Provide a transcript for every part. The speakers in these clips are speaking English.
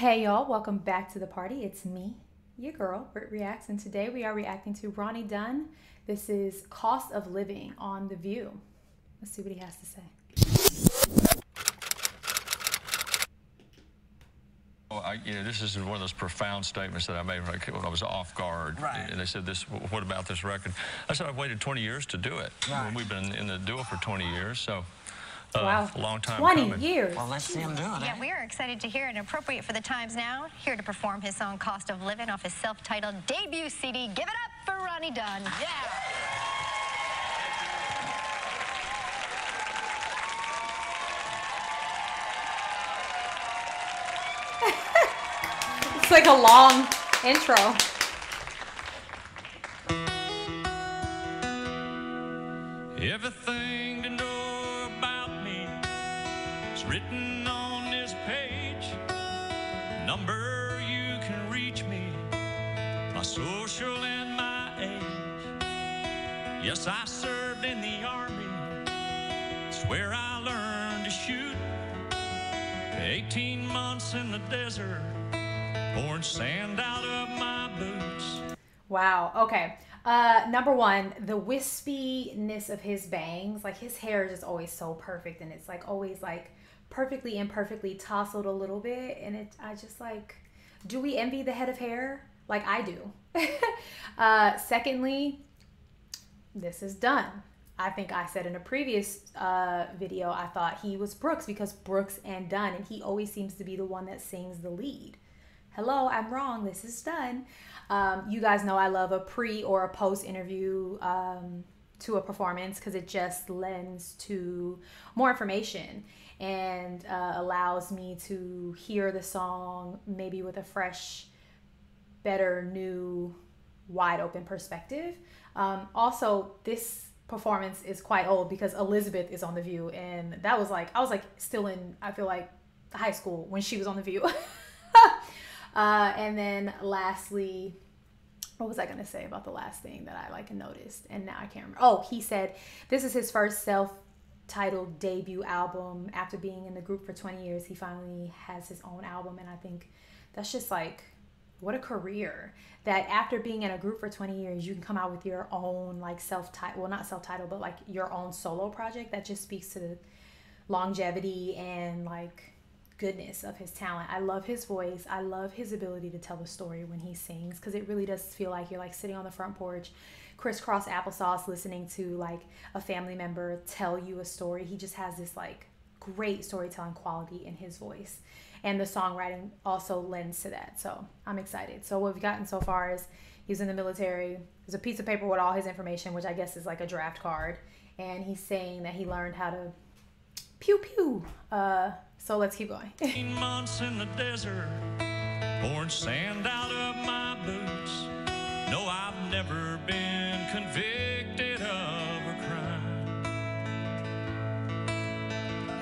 Hey y'all, welcome back to the party. It's me, your girl, BrittReacts, and today we are reacting to Ronnie Dunn. This is Cost of Living on The View. Let's see what he has to say. This is one of those profound statements that I made when I was off guard. Right. And they said, what about this record? I said, I've waited 20 years to do it. Right. We've been in the duo for 20 years, so Wow. a long time 20 coming. years. Well, let's see him do it. Yeah, we are excited to hear it. Appropriate for the times now. Here to perform his song Cost of Living off his self-titled debut CD. Give it up for Ronnie Dunn. Yeah. It's like a long intro. Everything to know about me is written on this page. Number you can reach me, my social and my age. Yes, I served in the army. It's where I learned to shoot. 18 months in the desert, pouring sand out of my boots. Wow. Okay. Number one, the wispiness of his bangs. Like his hair is just always so perfect, and it's like always like perfectly imperfectly tousled a little bit. And I just like, do we envy the head of hair? Like I do. Secondly, this is Dunn. I think I said in a previous video, I thought he was Brooks because Brooks and Dunn, and he always seems to be the one that sings the lead. Hello, I'm wrong. This is Dunn. You guys know I love a pre or a post interview to a performance because it just lends to more information and allows me to hear the song maybe with a fresh, better, new, wide open perspective. Also, this performance is quite old because Elizabeth is on The View, and that was like, I was like still in, I feel like, high school when she was on The View. And then lastly, what was I going to say about the last thing that I like noticed? And now I can't remember. Oh, he said this is his first self-titled debut album. After being in the group for 20 years, he finally has his own album. And I think that's just like, what a career that after being in a group for 20 years, you can come out with your own like self-titled, well, not self-titled, but like your own solo project. That just speaks to the longevity and like goodness of his talent. I love his voice. I love his ability to tell a story when he sings, because it really does feel like you're like sitting on the front porch, crisscross applesauce, listening to like a family member tell you a story. He just has this like great storytelling quality in his voice, and the songwriting also lends to that. So I'm excited. So what we've gotten so far is he was in the military. There's a piece of paper with all his information, which I guess is like a draft card, and he's saying that he learned how to pew pew. So let's keep going. 18 months in the desert, pouring sand out of my boots. No, I've never been convicted of a crime.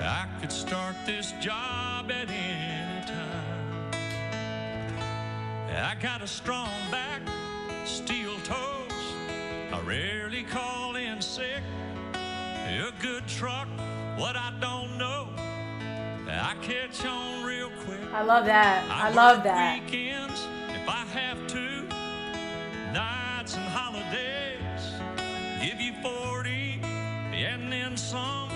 I could start this job at any time. I got a strong back, steel toes. I rarely call in sick. A good truck, what I don't know, I catch on real quick. I love that. I love that. Weekends, if I have to, nights and holidays, give you 40 and then some,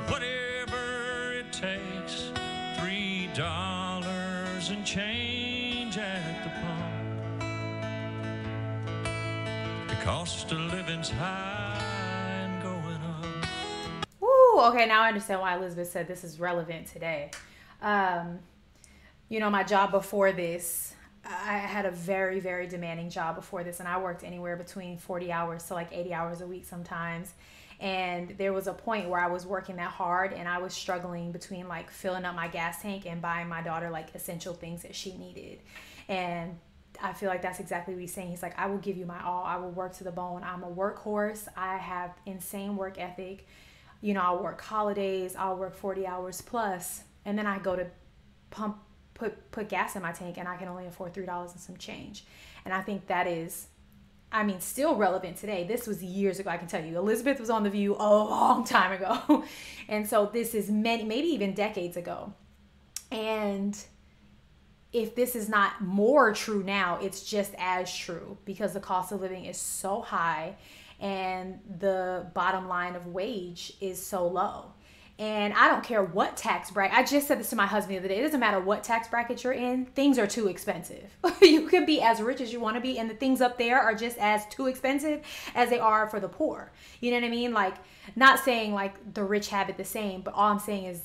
whatever it takes. $3 and change at the pump. The cost of living's high and going up. Ooh, okay, now I understand why Elizabeth said this is relevant today. You know, my job before this, I had a very, very demanding job before this, and I worked anywhere between 40 hours to like 80 hours a week sometimes. And there was a point where I was working that hard, and I was struggling between like filling up my gas tank and buying my daughter like essential things that she needed. And I feel like that's exactly what he's saying. He's like, I will give you my all. I will work to the bone. I'm a workhorse. I have insane work ethic. You know, I'll work holidays. I'll work 40 hours plus. And then I go to put gas in my tank, and I can only afford $3 and some change. And I think that is, I mean, still relevant today. This was years ago, I can tell you. Elizabeth was on The View a long time ago. And so this is many, maybe even decades ago. And if this is not more true now, it's just as true, because the cost of living is so high and the bottom line of wage is so low. And I don't care what tax bracket. I just said this to my husband the other day. It doesn't matter what tax bracket you're in. Things are too expensive. You can be as rich as you want to be, and the things up there are just as too expensive as they are for the poor. You know what I mean? Like, not saying like the rich have it the same, but all I'm saying is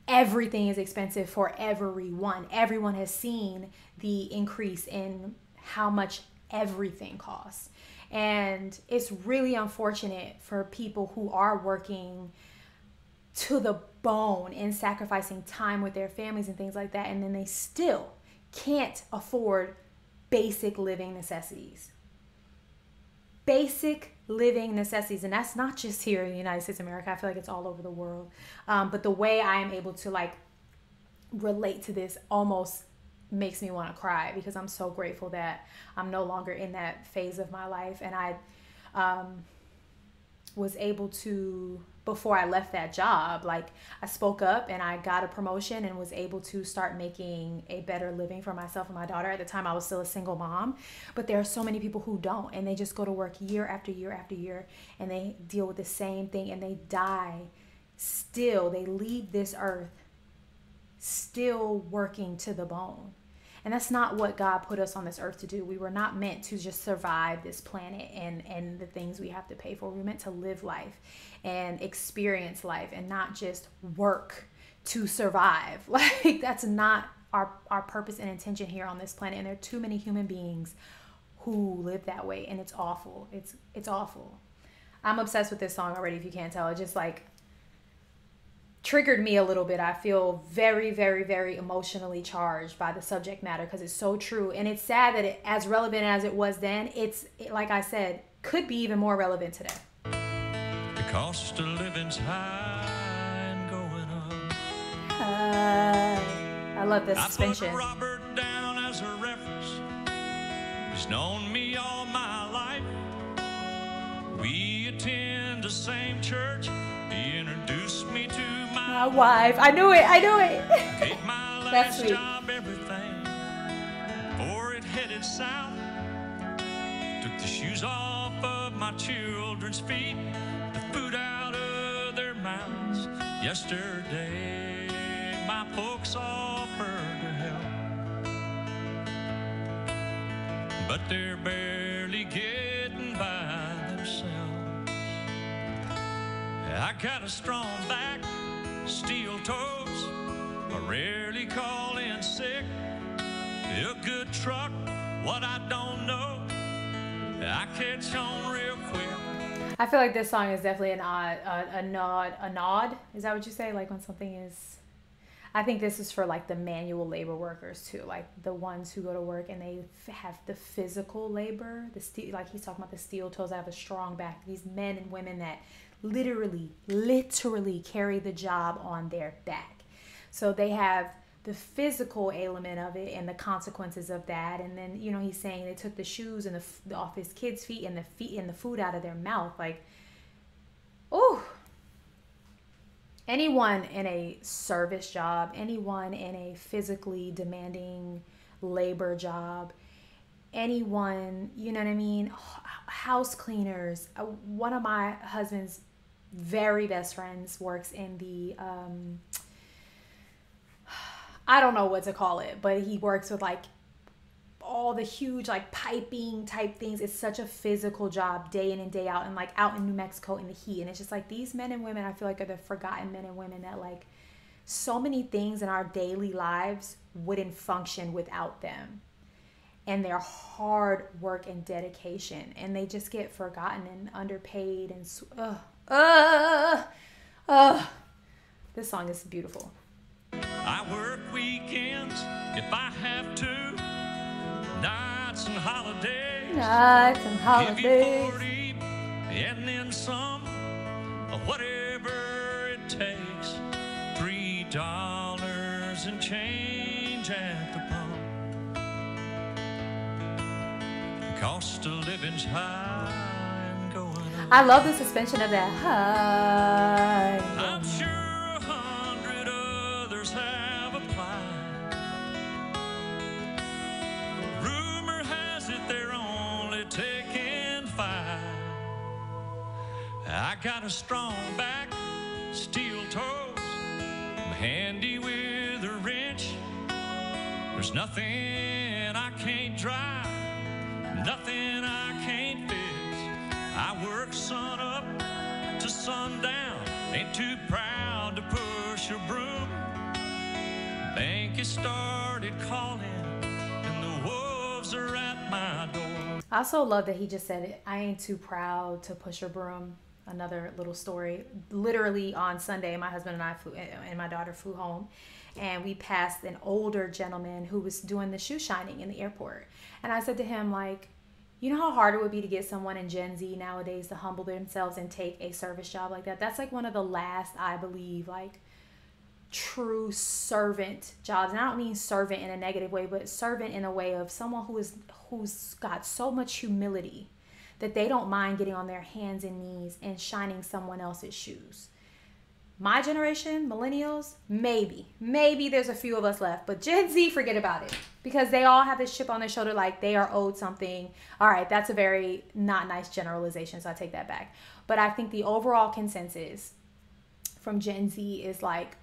everything is expensive for everyone. Everyone has seen the increase in how much everything costs. And it's really unfortunate for people who are working to the bone and sacrificing time with their families and things like that, and then they still can't afford basic living necessities. Basic living necessities. And that's not just here in the United States of America. I feel like it's all over the world. But the way I am able to like relate to this almost makes me want to cry, because I'm so grateful that I'm no longer in that phase of my life. And I was able to, before I left that job, like I spoke up and I got a promotion and was able to start making a better living for myself and my daughter. At the time I was still a single mom, but there are so many people who don't, and they just go to work year after year after year, and they deal with the same thing, and they die still. They leave this earth still working to the bone. And that's not what God put us on this earth to do. We were not meant to just survive this planet and the things we have to pay for. We were meant to live life and experience life, and not just work to survive. Like, that's not our purpose and intention here on this planet. And there are too many human beings who live that way, and it's awful. It's awful. I'm obsessed with this song already, if you can't tell. It just like triggered me a little bit. I feel very, very, very emotionally charged by the subject matter, because it's so true. And it's sad that as relevant as it was then, like I said, could be even more relevant today. The cost of living's high and going up. I love the suspension. I put Robert down as a reference. He's known me all my life. We attend the same church. He introduced me to my wife. I knew it. Gave my last That's sweet. job everything. Before it headed south, took the shoes off of my children's feet, the food out of their mouths. Yesterday, my folks offered to help, but they're barely getting by themselves. I got a strong back, steel toes, I rarely call in sick. A good truck, what I don't know, I catch on real quick. I feel like this song is definitely a nod. Is that what you say? Like when something is, I think this is for like the manual labor workers too, like the ones who go to work and they have the physical labor, the steel, like he's talking about the steel toes. I have a strong back. These men and women that literally carry the job on their back. So they have the physical element of it and the consequences of that. And then, you know, he's saying they took the shoes and the off his kids' feet and the food out of their mouth. Like, oh, anyone in a service job, anyone in a physically demanding labor job, anyone, you know what I mean? House cleaners. One of my husband's very best friends works in the, I don't know what to call it, but he works with like all the huge like piping type things. It's such a physical job day in and day out, and like out in New Mexico in the heat. And it's just like these men and women, I feel like, are the forgotten men and women that like so many things in our daily lives wouldn't function without them and their hard work and dedication. And they just get forgotten and underpaid. And this song is beautiful. I work weekends if I have to, nights and holidays. Give you 40 and then some, whatever it takes. $3 and change at the pump. The cost of living's high and going up. I love the suspension of that high. I'm sure 100 others have applied, got a strong back, steel toes, I'm handy with a wrench. There's nothing I can't drive, nothing I can't fix. I work sun up to sundown, ain't too proud to push a broom. Bank has started calling, and the wolves are at my door. I also love that he just said it. I ain't too proud to push a broom. Another little story. Literally on Sunday, my husband and I flew, and my daughter flew home, and we passed an older gentleman who was doing the shoe shining in the airport. And I said to him, like, you know how hard it would be to get someone in Gen Z nowadays to humble themselves and take a service job like that? That's like one of the last, I believe, like, true servant jobs. And I don't mean servant in a negative way, but servant in a way of someone who's got so much humility that they don't mind getting on their hands and knees and shining someone else's shoes. My generation, millennials, maybe there's a few of us left, but Gen Z, forget about it, because they all have this chip on their shoulder like they are owed something. All right, that's a very not nice generalization, so I take that back. But I think the overall consensus from Gen Z is like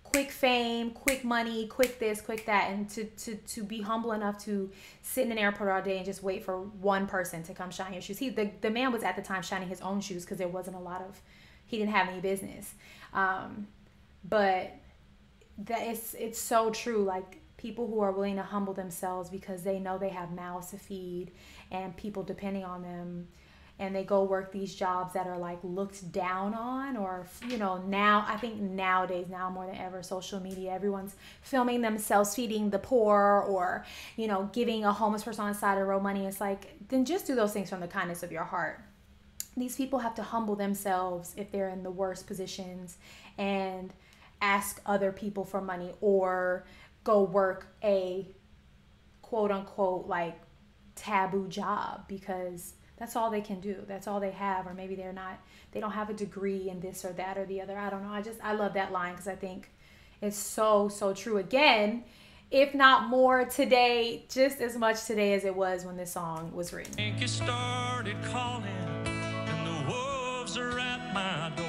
quick fame, quick money, quick this, quick that, and to be humble enough to sit in an airport all day and just wait for one person to come shine your shoes. The man was at the time shining his own shoes because there wasn't a lot of, he didn't have any business. But that it's so true. Like, people who are willing to humble themselves because they know they have mouths to feed and people depending on them, and they go work these jobs that are like looked down on, or, you know, now I think nowadays, now more than ever, social media, everyone's filming themselves feeding the poor, or, you know, giving a homeless person on the side of the road money. It's like, then just do those things from the kindness of your heart. These people have to humble themselves if they're in the worst positions and ask other people for money, or go work a quote unquote like taboo job, because that's all they can do. That's all they have. Or maybe they don't have a degree in this or that or the other. I don't know. I love that line because I think it's so, so true. Again, if not more today, just as much today as it was when this song was written. I think it started calling, and the wolves are at my door.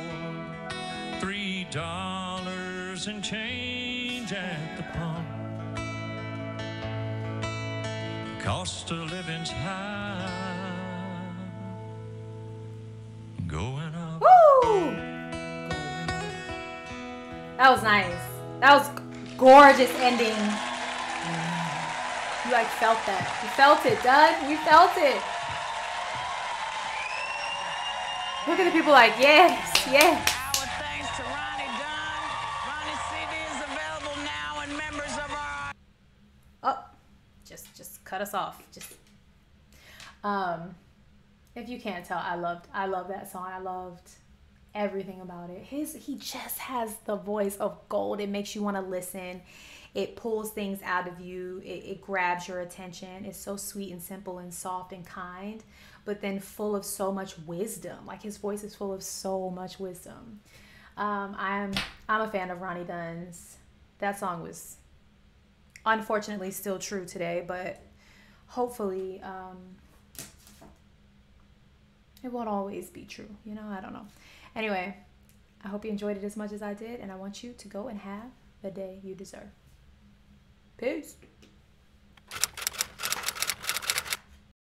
$3 and change at the pump. Cost of living's high. Going up. Woo! That was nice. That was gorgeous ending. You like felt that. You felt it, Dunn. You felt it. Look at the people like, yes, yes. Our thanks to Ronnie Dunn. Ronnie's CD is available now, and members of our... Oh, just cut us off. If you can't tell, I love that song. I loved everything about it. He just has the voice of gold. It makes you want to listen. It pulls things out of you. It grabs your attention. It's so sweet and simple and soft and kind, but then full of so much wisdom. Like, his voice is full of so much wisdom. I'm a fan of Ronnie Dunn's. That song was unfortunately still true today, but hopefully it won't always be true, you know. I don't know. Anyway, I hope you enjoyed it as much as I did, and I want you to go and have the day you deserve. Peace.